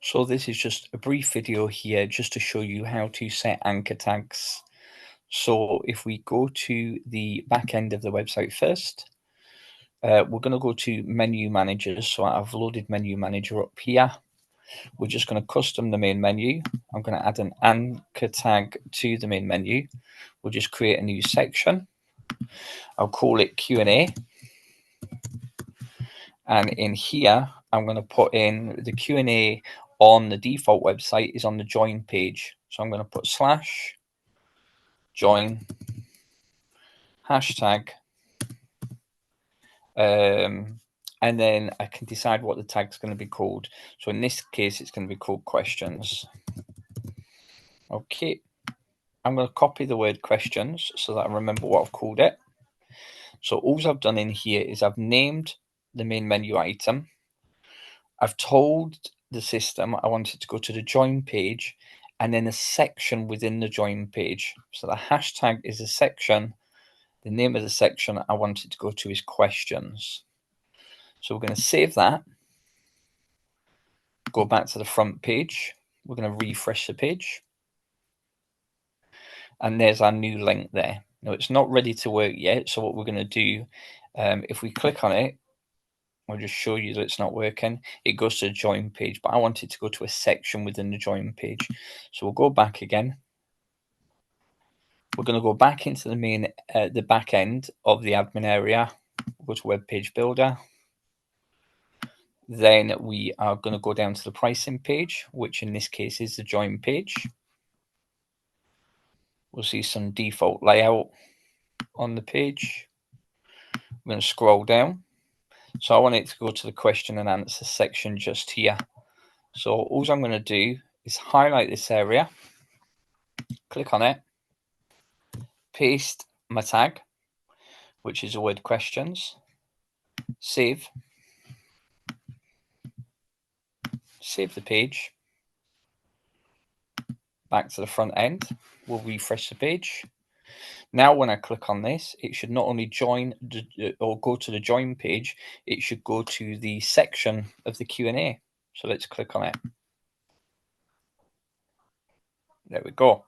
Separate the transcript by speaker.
Speaker 1: So this is just a brief video here just to show you how to set anchor tags. So if we go to the back end of the website first, we're going to go to menu managers. So I've loaded menu manager up here. We're just going to custom the main menu. I'm going to add an anchor tag to the main menu. We'll just create a new section. I'll call it Q&A. And in here, I'm going to put in the Q&A on the default website is on the join page. So I'm going to put /join hashtag. And then I can decide what the tag's going to be called. So in this case, it's going to be called questions. Okay. I'm going to copy the word questions so that I remember what I've called it. So all I've done in here is I've named the main menu item. I've told the system I want it to go to the join page and then a section within the join page. So the hashtag is a section. The name of the section I want it to go to is questions. So we're going to save that. Go back to the front page. We're going to refresh the page. And there's our new link there. Now it's not ready to work yet. So what we're going to do, if we click on it, I'll just show you that it's not working. It goes to the join page, but I want it to go to a section within the join page. So we'll go back again. We're going to go back into the main, the back end of the admin area. We'll go to Web Page Builder. Then we are going to go down to the pricing page, which in this case is the join page. We'll see some default layout on the page. I'm going to scroll down. So I want it to go to the question and answer section just here. So all I'm going to do is highlight this area, click on it, paste my tag, which is the word questions, save the page, back to the front end. We'll refresh the page. Now when I click on this, it should not only join or go to the join page, it should go to the section of the Q&A. So let's click on it. There we go.